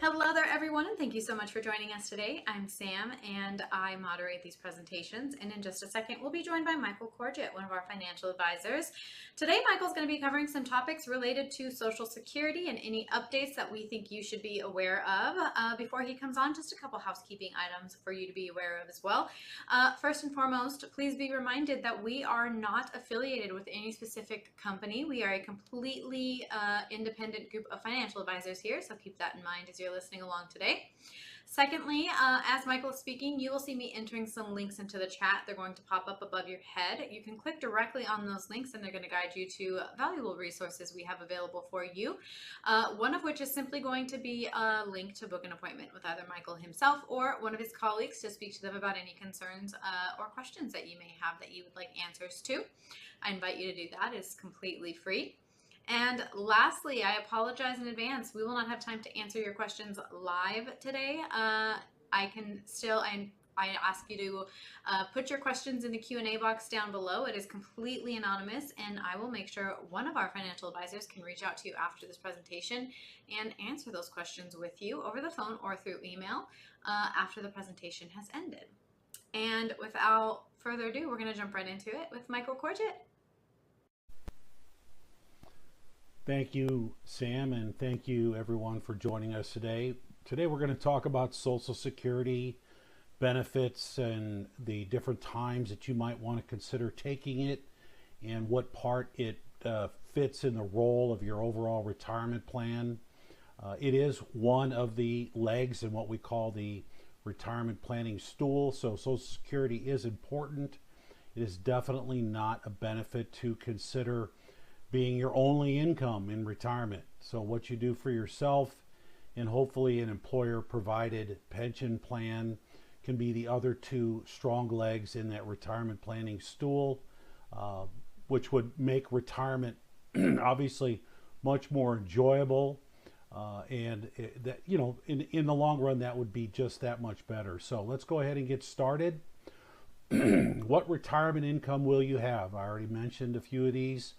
Hello there, everyone, and thank you so much for joining us today. I'm Sam, and I moderate these presentations. And in just a second, we'll be joined by Michael Corgett, one of our financial advisors. Today, Michael's going to be covering some topics related to Social Security and any updates that we think you should be aware of. Before he comes on, just a couple housekeeping items for you to be aware of as well. First and foremost, please be reminded that we are not affiliated with any specific company. We are a completely independent group of financial advisors here, so keep that in mind as you're listening along today. Secondly, as Michael is speaking, you will see me entering some links into the chat. They're going to pop up above your head. You can click directly on those links and they're going to guide you to valuable resources we have available for you. One of which is simply going to be a link to book an appointment with either Michael himself or one of his colleagues to speak to them about any concerns or questions that you may have that you would like answers to. I invite you to do that. It's completely free. And lastly, I apologize in advance. We will not have time to answer your questions live today. I ask you to put your questions in the Q&A box down below. It is completely anonymous, and I will make sure one of our financial advisors can reach out to you after this presentation and answer those questions with you over the phone or through email after the presentation has ended. And without further ado, we're going to jump right into it with Michael Corgett. Thank you, Sam, and thank you everyone for joining us today. Today we're going to talk about Social Security benefits and the different times that you might want to consider taking it and what part it fits in the role of your overall retirement plan. It is one of the legs in what we call the retirement planning stool, so Social Security is important. It is definitely not a benefit to consider being your only income in retirement. So what you do for yourself and hopefully an employer provided pension plan can be the other two strong legs in that retirement planning stool, which would make retirement obviously much more enjoyable, and that, you know, in the long run that would be just that much better. So let's go ahead and get started. What retirement income will you have? I already mentioned a few of these.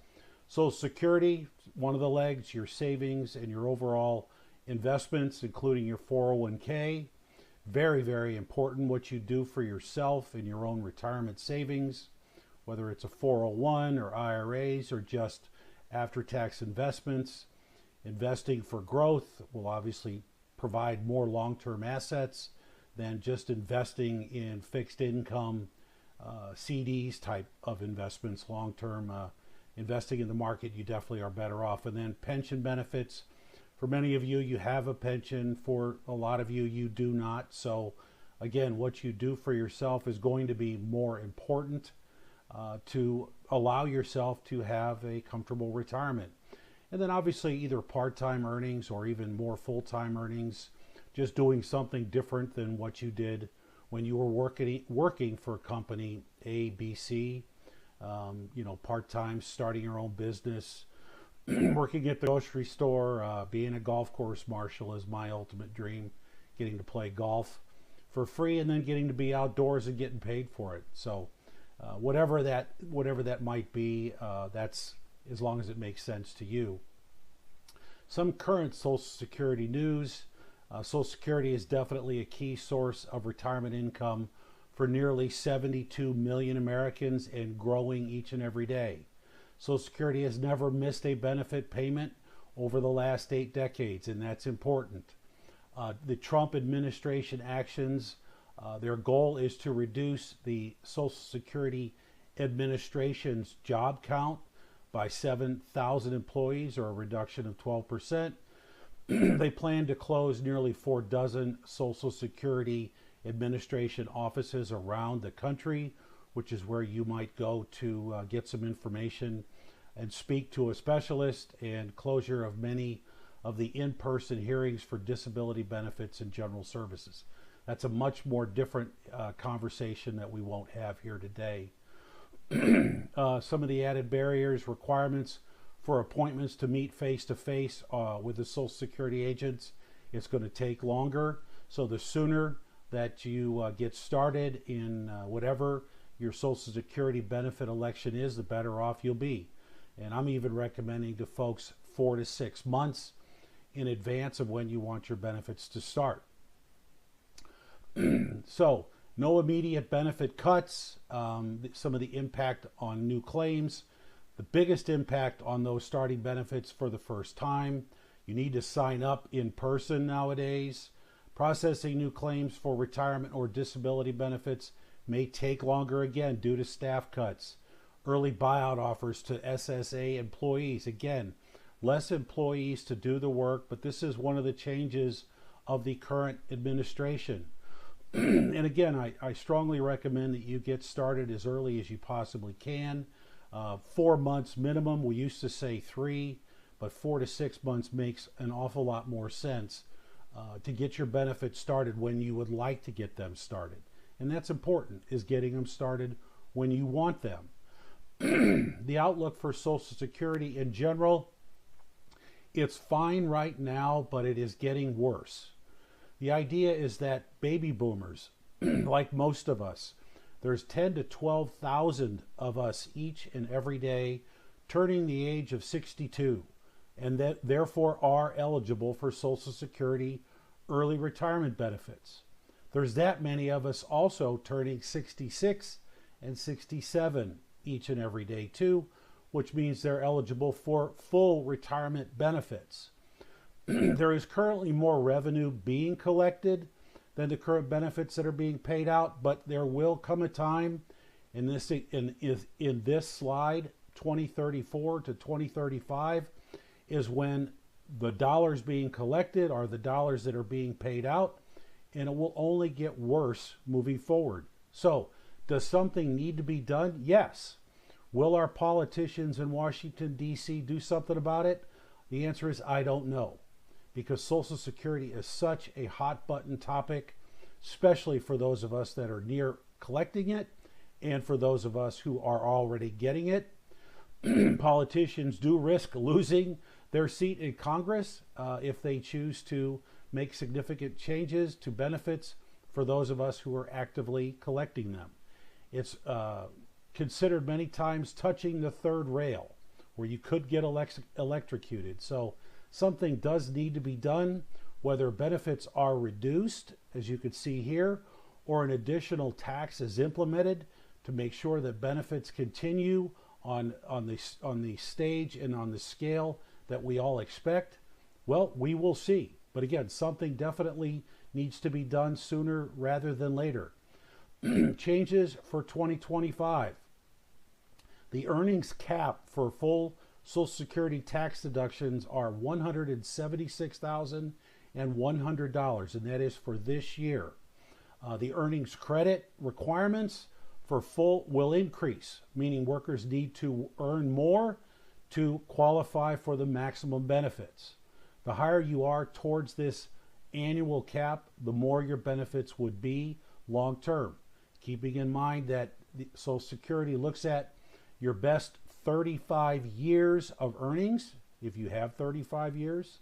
Social Security, one of the legs, your savings and your overall investments, including your 401k. Very, very important what you do for yourself in your own retirement savings, whether it's a 401 or IRAs or just after-tax investments. Investing for growth will obviously provide more long-term assets than just investing in fixed income CDs type of investments. Long-term investing in the market, you definitely are better off. And then pension benefits. For many of you, you have a pension. For a lot of you, you do not. So again, what you do for yourself is going to be more important to allow yourself to have a comfortable retirement. And then obviously either part-time earnings or even more full-time earnings, just doing something different than what you did when you were working for company A, B, C. You know, part-time, starting your own business, working at the grocery store, being a golf course marshal is my ultimate dream, getting to play golf for free and then getting to be outdoors and getting paid for it. So whatever that might be, that's as long as it makes sense to you. Some current Social Security news. Social Security is definitely a key source of retirement income for nearly 72 million Americans and growing each and every day. Social Security has never missed a benefit payment over the last 8 decades, and that's important. The Trump administration actions, their goal is to reduce the Social Security Administration's job count by 7,000 employees, or a reduction of 12%. They plan to close nearly 4 dozen Social Security Administration offices around the country, which is where you might go to get some information and speak to a specialist, and closure of many of the in-person hearings for disability benefits and general services. That's a much more different conversation that we won't have here today. Some of the added barriers, requirements for appointments to meet face-to-face with the Social Security agents. It's going to take longer, so the sooner that you get started in whatever your Social Security benefit election is, the better off you'll be. And I'm even recommending to folks 4 to 6 months. in advance of when you want your benefits to start. So, no immediate benefit cuts, some of the impact on new claims, the biggest impact on those starting benefits for the first time. You need to sign up in person nowadays. Processing new claims for retirement or disability benefits may take longer again due to staff cuts. Early buyout offers to SSA employees. Again, less employees to do the work, but this is one of the changes of the current administration. And again, I strongly recommend that you get started as early as you possibly can. 4 months minimum. We used to say 3, but 4 to 6 months makes an awful lot more sense to get your benefits started when you would like to get them started. And that's important, is getting them started when you want them. The outlook for Social Security in general, it's fine right now, but it is getting worse. The idea is that baby boomers, like most of us, there's 10 to 12,000 of us each and every day turning the age of 62 and that therefore are eligible for Social Security early retirement benefits. There's that many of us also turning 66 and 67 each and every day too, which means they're eligible for full retirement benefits. There is currently more revenue being collected than the current benefits that are being paid out, but there will come a time in this slide, 2034 to 2035, is when the dollars being collected are the dollars that are being paid out, and it will only get worse moving forward. So, does something need to be done? Yes. Will our politicians in Washington, D.C. do something about it? The answer is I don't know, because Social Security is such a hot button topic, especially for those of us that are near collecting it and for those of us who are already getting it. Politicians do risk losing their seat in Congress if they choose to make significant changes to benefits for those of us who are actively collecting them. It's considered many times touching the third rail, where you could get electrocuted. So something does need to be done, whether benefits are reduced, as you can see here, or an additional tax is implemented to make sure that benefits continue on the stage and on the scale that we all expect. Well, we will see. But again, something definitely needs to be done sooner rather than later. Changes for 2025. The earnings cap for full Social Security tax deductions are $176,100, and that is for this year. The earnings credit requirements for full will increase, meaning workers need to earn more to qualify for the maximum benefits. The higher you are towards this annual cap, the more your benefits would be long term. Keeping in mind that the Social Security looks at your best 35 years of earnings, if you have 35 years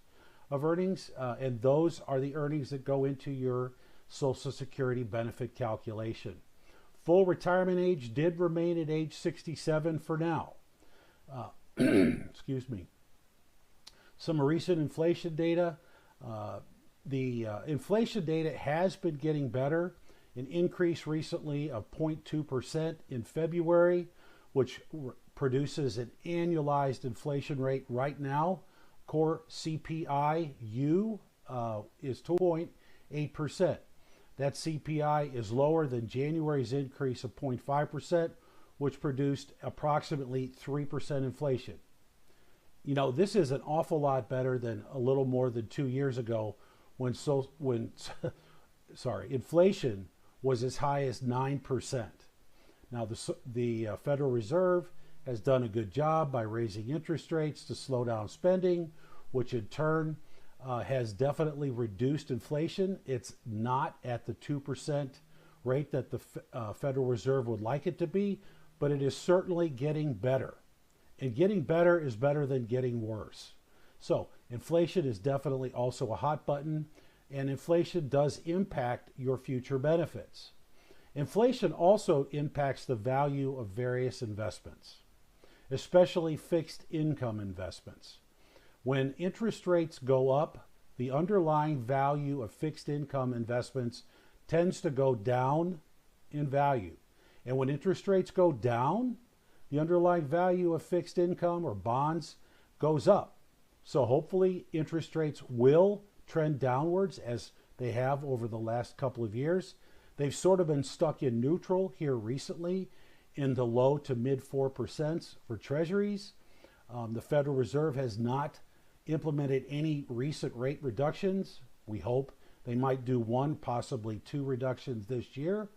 of earnings, and those are the earnings that go into your Social Security benefit calculation. Full retirement age did remain at age 67 for now. Excuse me. Some recent inflation data. The inflation data has been getting better. An increase recently of 0.2% in February, which produces an annualized inflation rate right now. Core CPI-U is 2.8%. That CPI is lower than January's increase of 0.5%, which produced approximately 3% inflation. You know, this is an awful lot better than a little more than 2 years ago when inflation was as high as 9%. Now, the Federal Reserve has done a good job by raising interest rates to slow down spending, which in turn has definitely reduced inflation. It's not at the 2% rate that the Federal Reserve would like it to be, but it is certainly getting better. And getting better is better than getting worse. So inflation is definitely also a hot button, and inflation does impact your future benefits. Inflation also impacts the value of various investments, especially fixed income investments. When interest rates go up, the underlying value of fixed income investments tends to go down in value. And when interest rates go down, the underlying value of fixed income or bonds goes up. So hopefully interest rates will trend downwards as they have over the last couple of years. They've sort of been stuck in neutral here recently in the low to mid 4% for treasuries. The Federal Reserve has not implemented any recent rate reductions. We hope they might do one, possibly two reductions this year.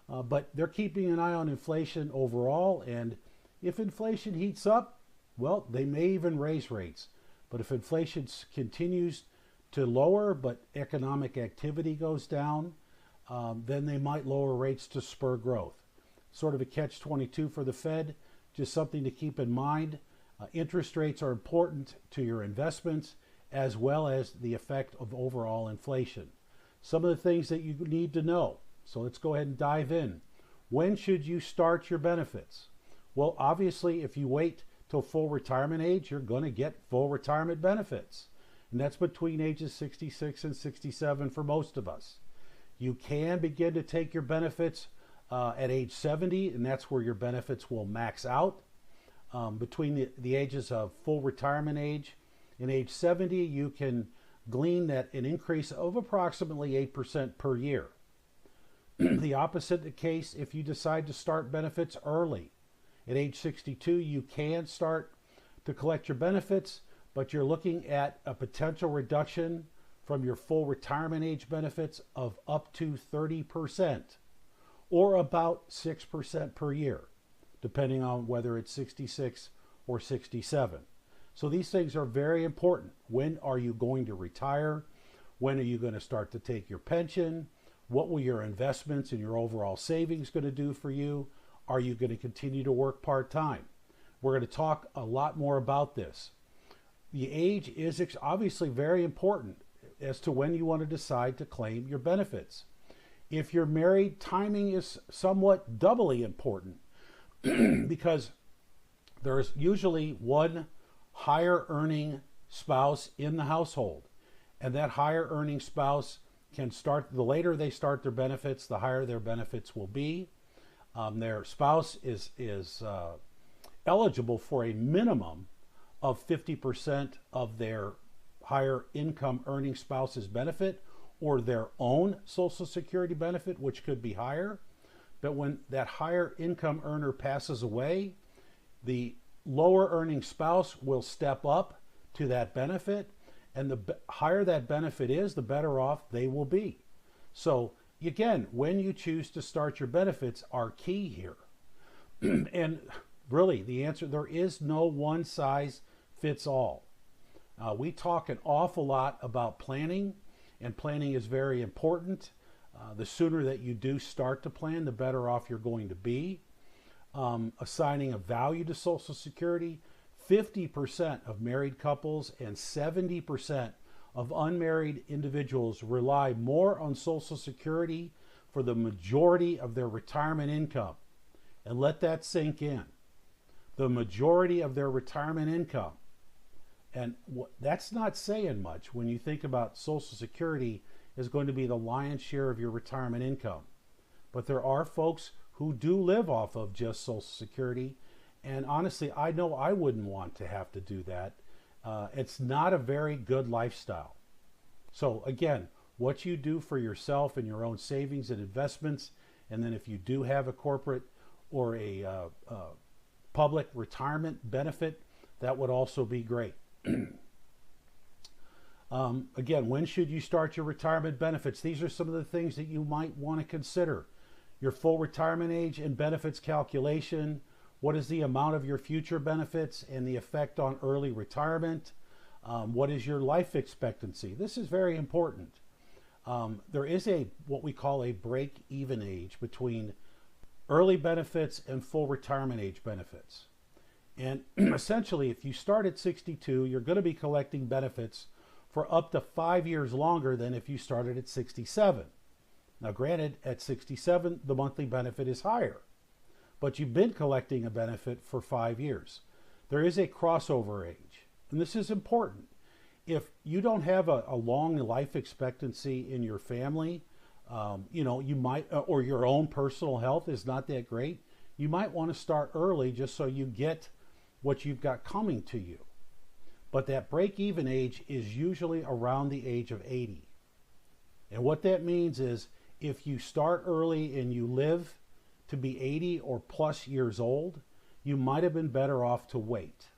But they're keeping an eye on inflation overall. And if inflation heats up, well, they may even raise rates. But if inflation continues to lower, but economic activity goes down, then they might lower rates to spur growth. Sort of a catch-22 for the Fed, just something to keep in mind. Interest rates are important to your investments as well as the effect of overall inflation. Some of the things that you need to know. So let's go ahead and dive in. When should you start your benefits? Well, obviously, if you wait till full retirement age, you're going to get full retirement benefits. And that's between ages 66 and 67 for most of us. You can begin to take your benefits at age 70, and that's where your benefits will max out. Between the ages of full retirement age and age 70, you can glean that an increase of approximately 8% per year. The opposite case if you decide to start benefits early. At age 62, you can start to collect your benefits, but you're looking at a potential reduction from your full retirement age benefits of up to 30%, or about 6% per year, depending on whether it's 66 or 67. So these things are very important. When are you going to retire? When are you going to start to take your pension? What will your investments and your overall savings going to do for you? Are you going to continue to work part-time? We're going to talk a lot more about this. The age is obviously very important as to when you want to decide to claim your benefits. If you're married, timing is somewhat doubly important because there's usually one higher earning spouse in the household. And that higher earning spouse can start, the later they start their benefits, the higher their benefits will be. Their spouse is eligible for a minimum of 50% of their higher income earning spouse's benefit or their own Social Security benefit, which could be higher. But when that higher income earner passes away, the lower earning spouse will step up to that benefit, and the higher that benefit is, the better off they will be. So again, when you choose to start your benefits are key here. And really, the answer, there is no one size fits all. We talk an awful lot about planning, and planning is very important. The sooner that you do start to plan, the better off you're going to be. Assigning a value to Social Security, 50% of married couples and 70% of unmarried individuals rely more on Social Security for the majority of their retirement income. And let that sink in. The majority of their retirement income. And that's not saying much when you think about Social Security is going to be the lion's share of your retirement income. But there are folks who do live off of just Social Security. And honestly, I know I wouldn't want to have to do that. It's not a very good lifestyle. So again, what you do for yourself and your own savings and investments, and then if you do have a corporate or a public retirement benefit, that would also be great. Again, when should you start your retirement benefits? These are some of the things that you might want to consider. Your full retirement age and benefits calculation. What is the amount of your future benefits and the effect on early retirement? What is your life expectancy? This is very important. There is what we call a break-even age between early benefits and full retirement age benefits. And essentially, if you start at 62, you're going to be collecting benefits for up to 5 years longer than if you started at 67. Now, granted, at 67, the monthly benefit is higher, but you've been collecting a benefit for 5 years. There is a crossover age, and this is important. if you don't have a long life expectancy in your family, you might, or your own personal health is not that great, you might want to start early just so you get what you've got coming to you. But that break-even age is usually around the age of 80. And what that means is if you start early and you live to be 80 or plus years old, you might have been better off to wait.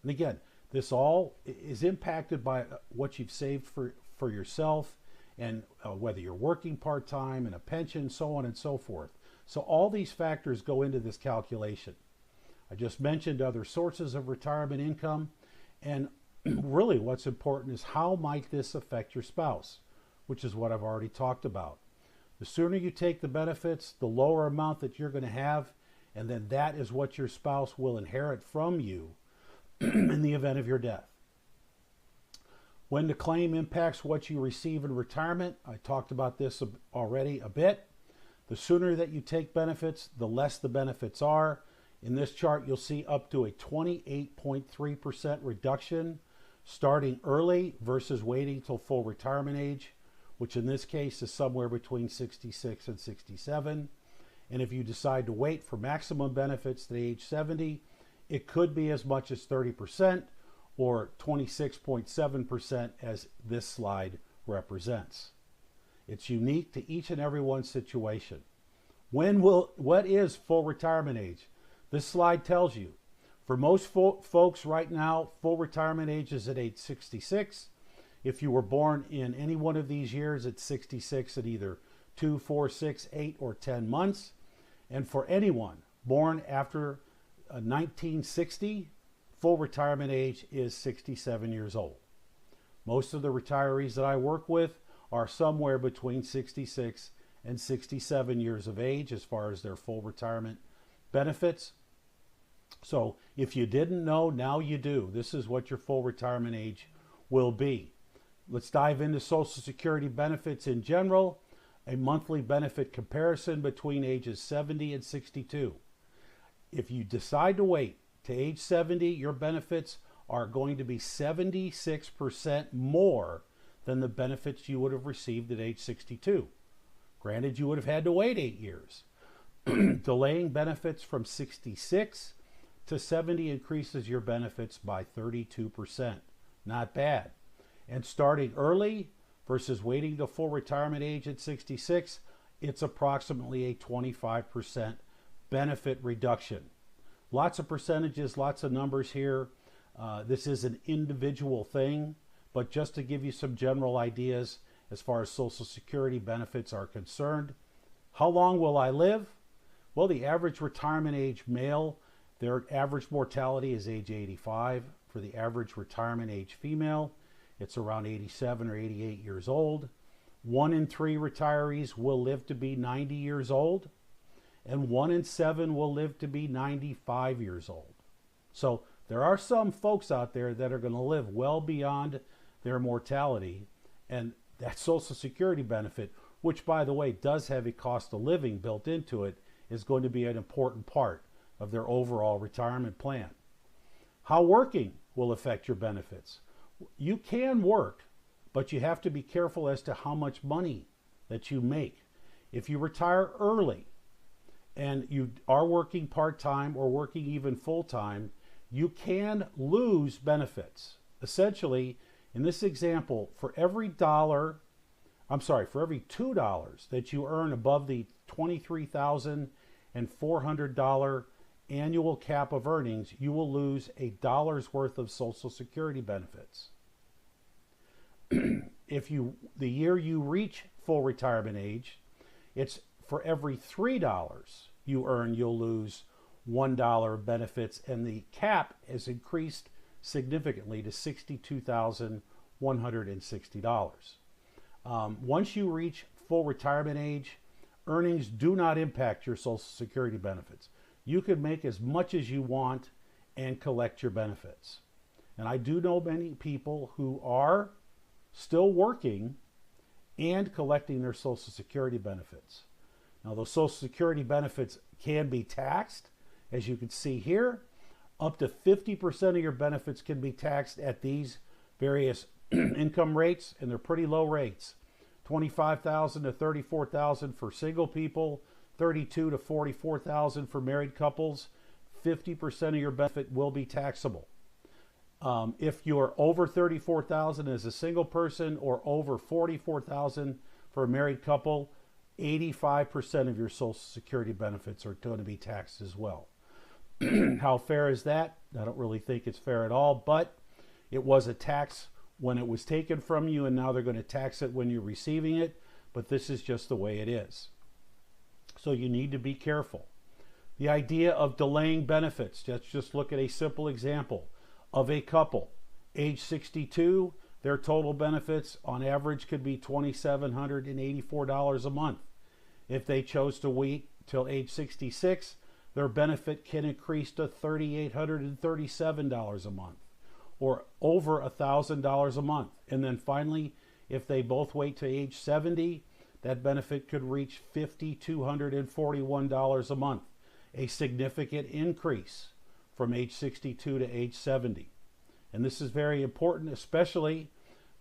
And again, this all is impacted by what you've saved for yourself, and whether you're working part-time and a pension, so on and so forth. So all these factors go into this calculation. I just mentioned other sources of retirement income, and really what's important is how might this affect your spouse, which is what I've already talked about. The sooner you take the benefits, the lower amount that you're going to have, and then that is what your spouse will inherit from you in the event of your death. When the claim impacts what you receive in retirement, I talked about this already a bit. The sooner that you take benefits, the less the benefits are. In this chart, you'll see up to a 28.3% reduction starting early versus waiting till full retirement age, which in this case is somewhere between 66 and 67. And if you decide to wait for maximum benefits to age 70, it could be as much as 30% or 26.7% as this slide represents. It's unique to each and every one's situation. What is full retirement age? This slide tells you. For most folks right now, full retirement age is at age 66. If you were born in any one of these years, it's 66 at either 2, 4, 6, 8, or 10 months. And for anyone born after 1960, full retirement age is 67 years old. Most of the retirees that I work with are somewhere between 66 and 67 years of age as far as their full retirement benefits. So if you didn't know, now you do. This is what your full retirement age will be. Let's dive into Social Security benefits in general. A monthly benefit comparison between ages 70 and 62. If you decide to wait to age 70, your benefits are going to be 76% more than the benefits you would have received at age 62. Granted, you would have had to wait 8 years. Delaying benefits from 66 to 70 increases your benefits by 32%. Not bad. And starting early versus waiting to full retirement age at 66, it's approximately a 25% benefit reduction. Lots of percentages, lots of numbers here. This is an individual thing, but just to give you some general ideas as far as Social Security benefits are concerned. How long will I live? Well, the average retirement age male, their average mortality is age 85. For the average retirement age female, it's around 87 or 88 years old. 1 in 3 retirees will live to be 90 years old, and 1 in 7 will live to be 95 years old. So there are some folks out there that are going to live well beyond their mortality, and that Social Security benefit, which by the way does have a cost of living built into it, is going to be an important part of their overall retirement plan. How working will affect your benefits. You can work, but you have to be careful as to how much money that you make. If you retire early and you are working part-time or working even full-time, you can lose benefits. Essentially, in this example, for every $2 that you earn above the $23,400 annual cap of earnings, you will lose $1 worth of Social Security benefits. If the year you reach full retirement age, it's for every $3 you earn, you'll lose $1 of benefits, and the cap is increased significantly to $62,160. Once you reach full retirement age, earnings do not impact your Social Security benefits. You can make as much as you want and collect your benefits. And I do know many people who are still working and collecting their Social Security benefits. Now, those Social Security benefits can be taxed, as you can see here. Up to 50% of your benefits can be taxed at these various income rates, and they're pretty low rates. $25,000 to $34,000 for single people, $32,000 to $44,000 for married couples. 50% of your benefit will be taxable. If you're over $34,000 as a single person or over $44,000 for a married couple, 85% of your Social Security benefits are going to be taxed as well. How fair is that? I don't really think it's fair at all, but it was a tax when it was taken from you, and now they're going to tax it when you're receiving it, but this is just the way it is. So you need to be careful. The idea of delaying benefits, let's just look at a simple example of a couple, age 62, their total benefits on average could be $2,784 a month. If they chose to wait till age 66, their benefit can increase to $3,837 a month, or over $1,000 a month. And then finally, if they both wait to age 70, that benefit could reach $5,241 a month, a significant increase from age 62 to age 70. And this is very important, especially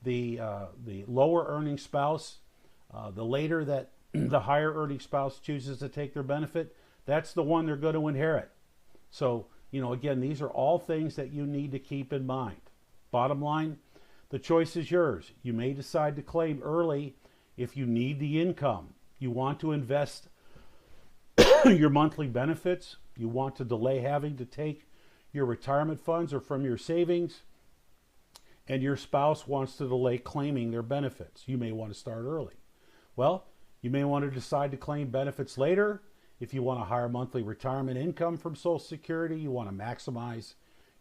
the lower earning spouse. The later that the higher earning spouse chooses to take their benefit, that's the one they're going to inherit. So, again, these are all things that you need to keep in mind. Bottom line, the choice is yours. You may decide to claim early if you need the income. You want to invest your monthly benefits. You want to delay having to take your retirement funds or from your savings, and your spouse wants to delay claiming their benefits. You may want to start early. Well, you may want to decide to claim benefits later. If you want a higher monthly retirement income from Social Security, you want to maximize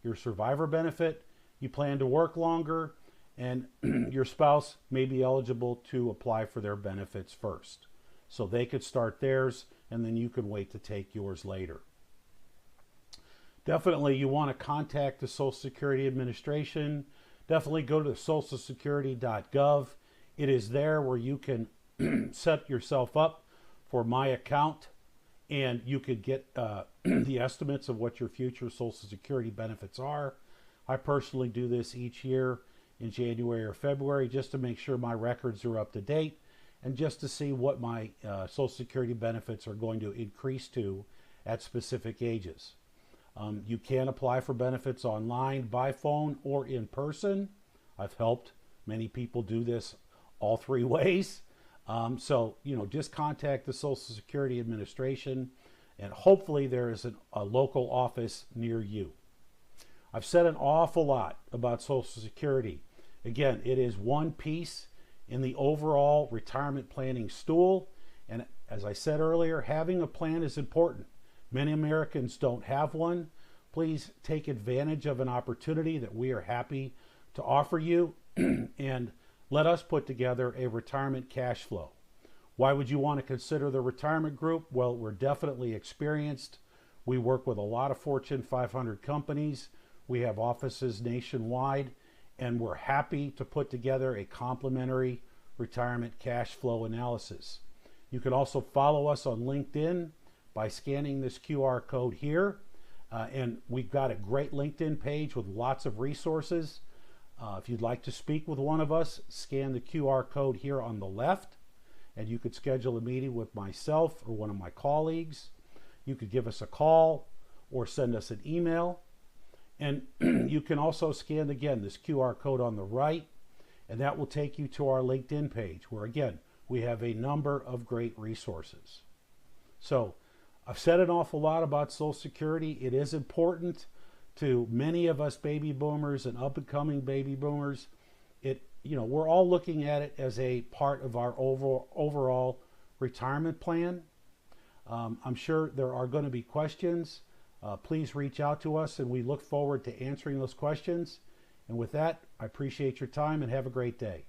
your survivor benefit, you plan to work longer, and your spouse may be eligible to apply for their benefits first. So they could start theirs, and then you can wait to take yours later. Definitely you want to contact the Social Security Administration. Definitely go to socialsecurity.gov. It is there where you can set yourself up for my account, and you could get the estimates of what your future Social Security benefits are. I personally do this each year in January or February just to make sure my records are up to date and just to see what my Social Security benefits are going to increase to at specific ages. You can apply for benefits online, by phone, or in person. I've helped many people do this all three ways. So, just contact the Social Security Administration, and hopefully there is a local office near you. I've said an awful lot about Social Security. Again, it is one piece in the overall retirement planning stool. And as I said earlier, having a plan is important. Many Americans don't have one. Please take advantage of an opportunity that we are happy to offer you and let us put together a retirement cash flow. Why would you want to consider the retirement group? Well, we're definitely experienced. We work with a lot of Fortune 500 companies. We have offices nationwide, and we're happy to put together a complimentary retirement cash flow analysis. You can also follow us on LinkedIn by scanning this QR code here. And we've got a great LinkedIn page with lots of resources. If you'd like to speak with one of us, scan the QR code here on the left, and you could schedule a meeting with myself or one of my colleagues. You could give us a call or send us an email. And you can also scan, again, this QR code on the right, and that will take you to our LinkedIn page, where, again, we have a number of great resources. So I've said an awful lot about Social Security. It is important to many of us baby boomers and up-and-coming baby boomers. We're all looking at it as a part of our overall retirement plan. I'm sure there are going to be questions. Please reach out to us, and we look forward to answering those questions. And with that, I appreciate your time and have a great day.